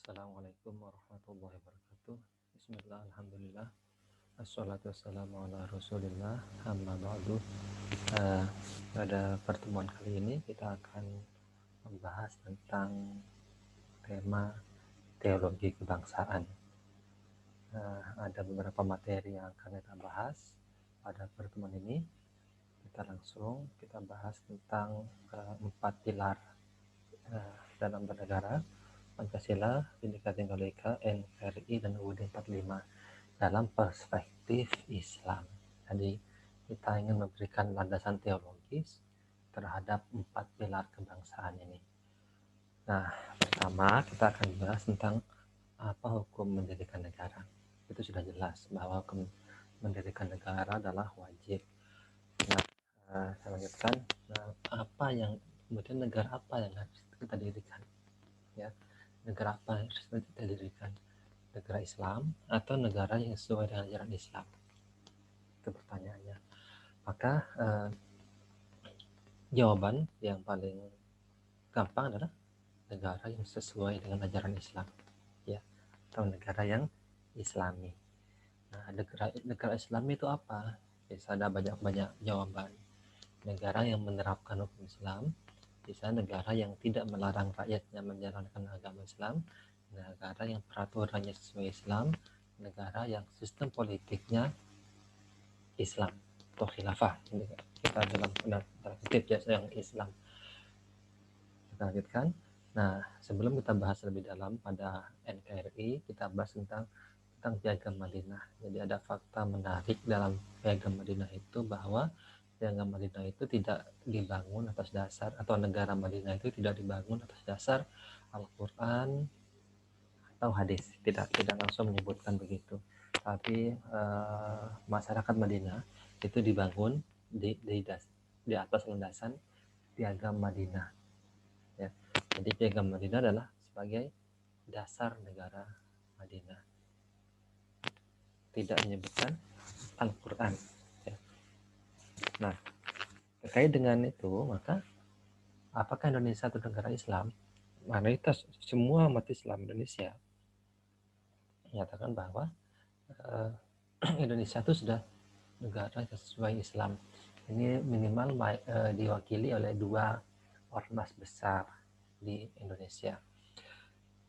Assalamualaikum warahmatullahi wabarakatuh. Bismillah, alhamdulillah. Assalatu wassalamu ala rasulillah. Amma ba'du. Pada pertemuan kali ini kita akan membahas tentang tema teologi kebangsaan. Ada beberapa materi yang akan kita bahas pada pertemuan ini. Kita bahas tentang 4 pilar dalam bernegara: Pancasila, Bhinneka Tunggal Ika, NKRI, dan UUD 45 dalam perspektif Islam. Jadi kita ingin memberikan landasan teologis terhadap 4 pilar kebangsaan ini. Nah, pertama kita akan bahas tentang apa hukum mendirikan negara. Itu sudah jelas bahwa hukum mendirikan negara adalah wajib. Nah, saya lanjutkan. Apa yang kemudian negara apa yang harus kita dirikan? Ya, negara apa yang harus kita dirikan? Negara Islam atau negara yang sesuai dengan ajaran Islam? Itu pertanyaannya. Maka jawaban yang paling gampang adalah negara yang sesuai dengan ajaran Islam, ya, atau negara yang Islami. Nah, negara Islami itu apa? Bisa ada banyak jawaban. Negara yang menerapkan hukum Islam, bisa negara yang tidak melarang rakyatnya menjalankan agama Islam, negara yang peraturannya sesuai Islam, negara yang sistem politiknya Islam atau khilafah. Kita dalam kutip ya, yang Islam. Kita lanjutkan. Nah, sebelum kita bahas lebih dalam pada NKRI, kita bahas tentang Piagam Madinah. Jadi ada fakta menarik dalam Piagam Madinah itu bahwa Piagam Madinah itu tidak dibangun atas dasar, atau negara Madinah itu tidak dibangun atas dasar Al-Quran atau hadis. Tidak langsung menyebutkan begitu. Tapi masyarakat Madinah itu dibangun di atas landasan Piagam Madinah. Ya. Jadi Piagam Madinah adalah sebagai dasar negara Madinah. Tidak menyebutkan Al-Quran. Ya. Nah, terkait dengan itu, maka apakah Indonesia itu negara Islam? Mayoritas semua umat Islam Indonesia menyatakan bahwa Indonesia itu sudah negara sesuai Islam. Ini minimal diwakili oleh 2 ormas besar di Indonesia.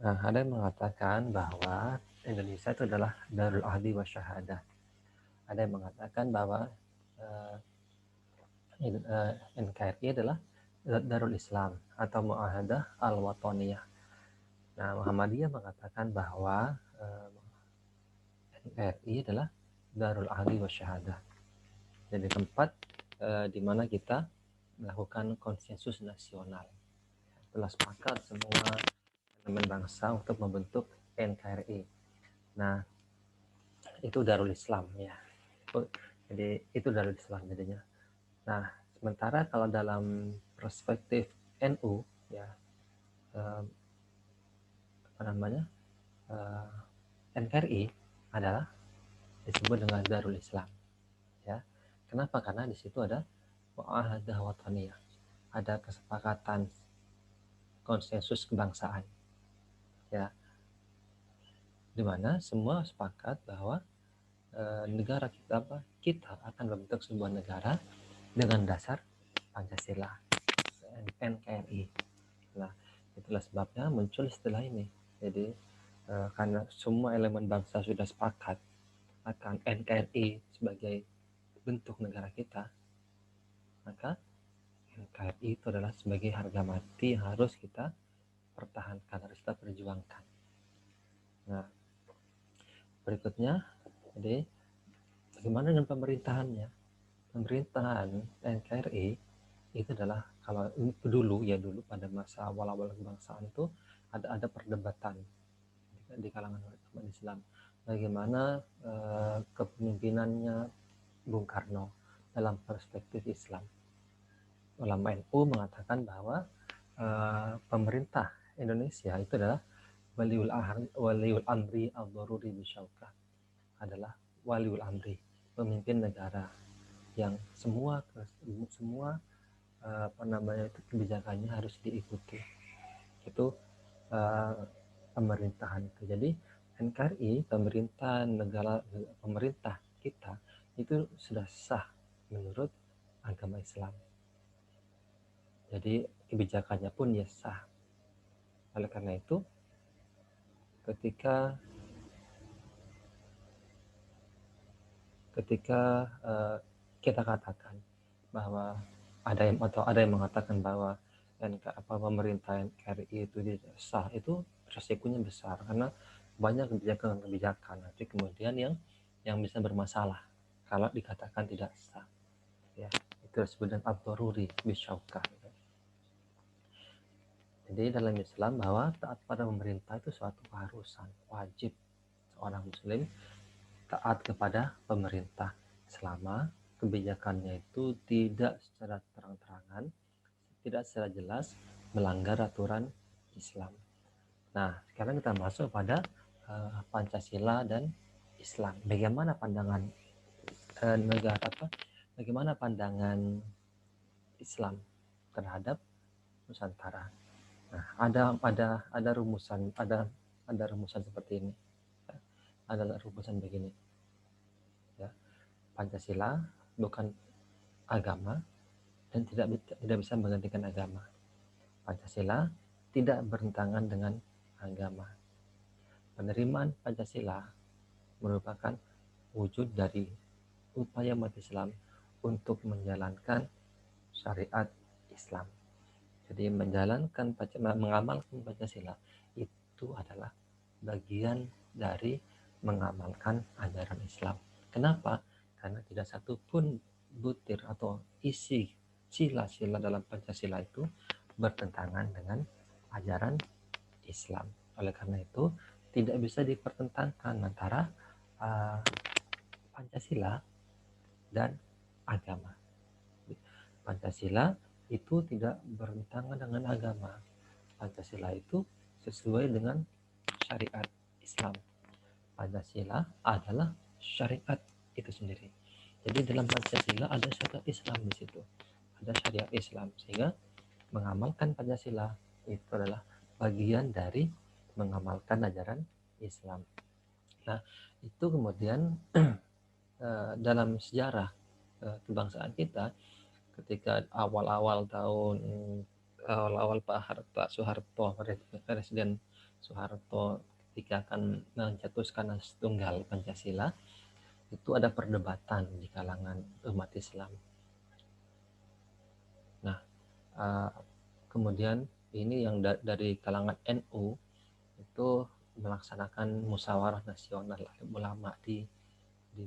Nah, ada yang mengatakan bahwa Indonesia itu adalah Darul Ahdi wa Syahadah. Ada yang mengatakan bahwa NKRI adalah Darul Islam atau Mu'ahadah Al-Wataniyah. Nah, Muhammadiyah mengatakan bahwa NKRI adalah Darul Ahdi wa Syahadah. Jadi tempat di mana kita melakukan konsensus nasional. Telah sepakat semua elemen bangsa untuk membentuk NKRI. Nah, itu Darul Islam ya. Jadi itu Darul Islam jadinya. Nah, sementara kalau dalam perspektif NU ya, NKRI adalah disebut dengan Darul Islam ya. Kenapa? Karena di situ ada Mu'ahadah Wataniyah, ada kesepakatan konsensus kebangsaan ya, di mana semua sepakat bahwa negara kita akan membentuk sebuah negara dengan dasar Pancasila, NKRI. Nah, itulah sebabnya muncul istilah ini. Jadi karena semua elemen bangsa sudah sepakat akan NKRI sebagai bentuk negara kita, maka NKRI itu adalah sebagai harga mati yang harus kita pertahankan, harus kita perjuangkan. Nah, berikutnya, jadi bagaimana dengan pemerintahannya? Pemerintahan NKRI itu adalah, kalau dulu pada masa awal-awal kebangsaan itu ada perdebatan di kalangan umat Islam bagaimana kepemimpinannya Bung Karno dalam perspektif Islam. Ulama NU mengatakan bahwa pemerintah Indonesia itu adalah waliul amri al-daruri bisyauka, adalah waliul amri, pemimpin negara yang semua kebijakannya harus diikuti. Itu pemerintahan itu. Jadi NKRI, pemerintah kita itu sudah sah menurut agama Islam. Jadi kebijakannya pun ya sah. Oleh karena itu, ketika kita katakan bahwa ada yang mengatakan bahwa pemerintah NKRI itu tidak sah, itu resikonya besar karena banyak kebijakan nanti kemudian yang bisa bermasalah kalau dikatakan tidak sah, ya itu disebut dengan ad-daruri bisyauqah. Jadi dalam Islam bahwa taat pada pemerintah itu suatu keharusan, wajib seorang muslim taat kepada pemerintah selama kebijakannya itu tidak secara terang-terangan, tidak secara jelas melanggar aturan Islam. Nah, sekarang kita masuk pada Pancasila dan Islam. Bagaimana pandangan bagaimana pandangan Islam terhadap Nusantara? Nah, ada rumusan seperti ini. Adalah rumusan begini. Ya, Pancasila bukan agama dan tidak bisa menggantikan agama. Pancasila tidak bertentangan dengan agama. Penerimaan Pancasila merupakan wujud dari upaya umat Islam untuk menjalankan syariat Islam. Jadi mengamalkan Pancasila itu adalah bagian dari mengamalkan ajaran Islam. Kenapa? Karena tidak satu pun butir atau isi sila-sila dalam Pancasila itu bertentangan dengan ajaran Islam. Oleh karena itu, tidak bisa dipertentangkan antara Pancasila dan agama. Pancasila itu tidak bertentangan dengan agama. Pancasila itu sesuai dengan syariat Islam. Pancasila adalah syariat itu sendiri. Jadi dalam Pancasila ada syariat Islam di situ. Ada syariat Islam, sehingga mengamalkan Pancasila itu adalah bagian dari mengamalkan ajaran Islam. Nah, itu kemudian dalam sejarah kebangsaan kita, ketika awal-awal Pak Soeharto, Presiden Soeharto, ketika akan mencetuskan tunggal Pancasila, itu ada perdebatan di kalangan umat Islam. Nah, kemudian ini yang dari kalangan NU itu melaksanakan musyawarah nasional ulama di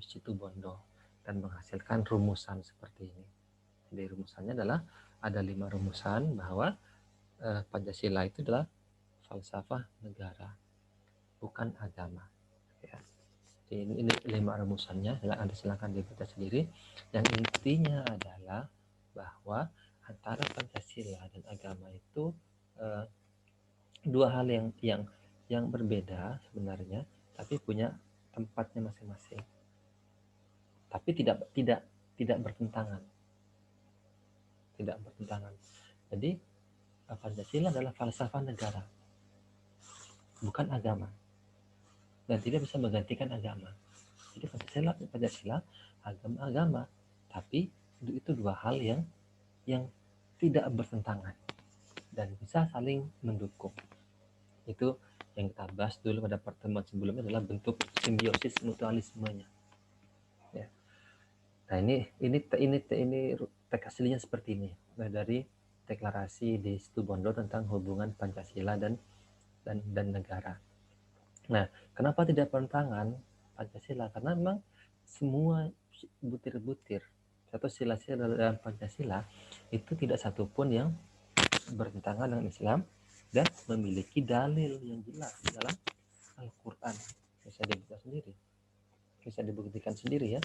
Situbondo dan menghasilkan rumusan seperti ini. Jadi rumusannya adalah ada 5 rumusan bahwa Pancasila itu adalah falsafah negara, bukan agama. Ya. Jadi ini 5 rumusannya, Anda silakan dibaca sendiri. Yang intinya adalah bahwa antara Pancasila dan agama itu dua hal yang berbeda sebenarnya, tapi punya tempatnya masing-masing. Tapi tidak bertentangan. Tidak bertentangan. Jadi Pancasila adalah falsafah negara, bukan agama, dan tidak bisa menggantikan agama. Jadi Pancasila agama, tapi itu dua hal yang tidak bertentangan dan bisa saling mendukung. Itu yang kita bahas dulu pada pertemuan sebelumnya adalah bentuk simbiosis mutualismenya. Ya. Nah ini teks aslinya seperti ini, dari deklarasi di Situbondo tentang hubungan Pancasila dan negara. Nah, kenapa tidak bertentangan Pancasila? Karena memang semua butir-butir atau sila-sila dalam Pancasila itu tidak satupun yang bertentangan dengan Islam dan memiliki dalil yang jelas dalam Al-Quran. Bisa dibuka sendiri, bisa dibuktikan sendiri ya.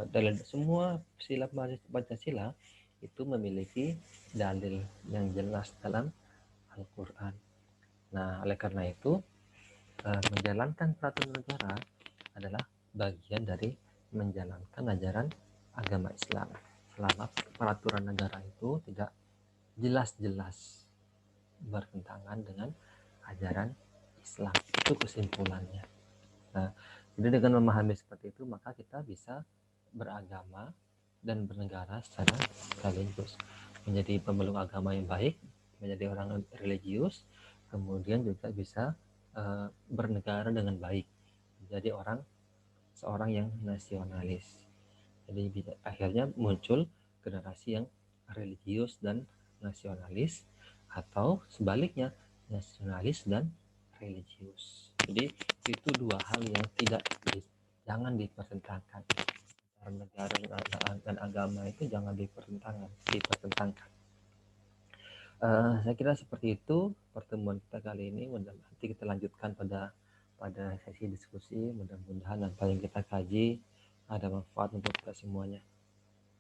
Dalil semua sila Pancasila itu memiliki dalil yang jelas dalam Al-Quran. Nah, oleh karena itu menjalankan peraturan negara adalah bagian dari menjalankan ajaran agama Islam. Selama peraturan negara itu tidak jelas-jelas bertentangan dengan ajaran Islam. Itu kesimpulannya. Nah, jadi dengan memahami seperti itu, maka kita bisa beragama dan bernegara secara sekaligus, menjadi pemeluk agama yang baik, menjadi orang religius, kemudian juga bisa bernegara dengan baik, menjadi seorang yang nasionalis. Jadi akhirnya muncul generasi yang religius dan nasionalis, atau sebaliknya nasionalis dan religius. Jadi itu dua hal yang jangan dipertentangkan. Antara negara dan agama itu jangan dipertentangkan. Saya kira seperti itu pertemuan kita kali ini. Nanti kita lanjutkan pada sesi diskusi. Mudah-mudahan apa yang kita kaji ada manfaat untuk kita semuanya.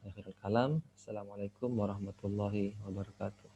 Akhirul kalam. Assalamualaikum warahmatullahi wabarakatuh.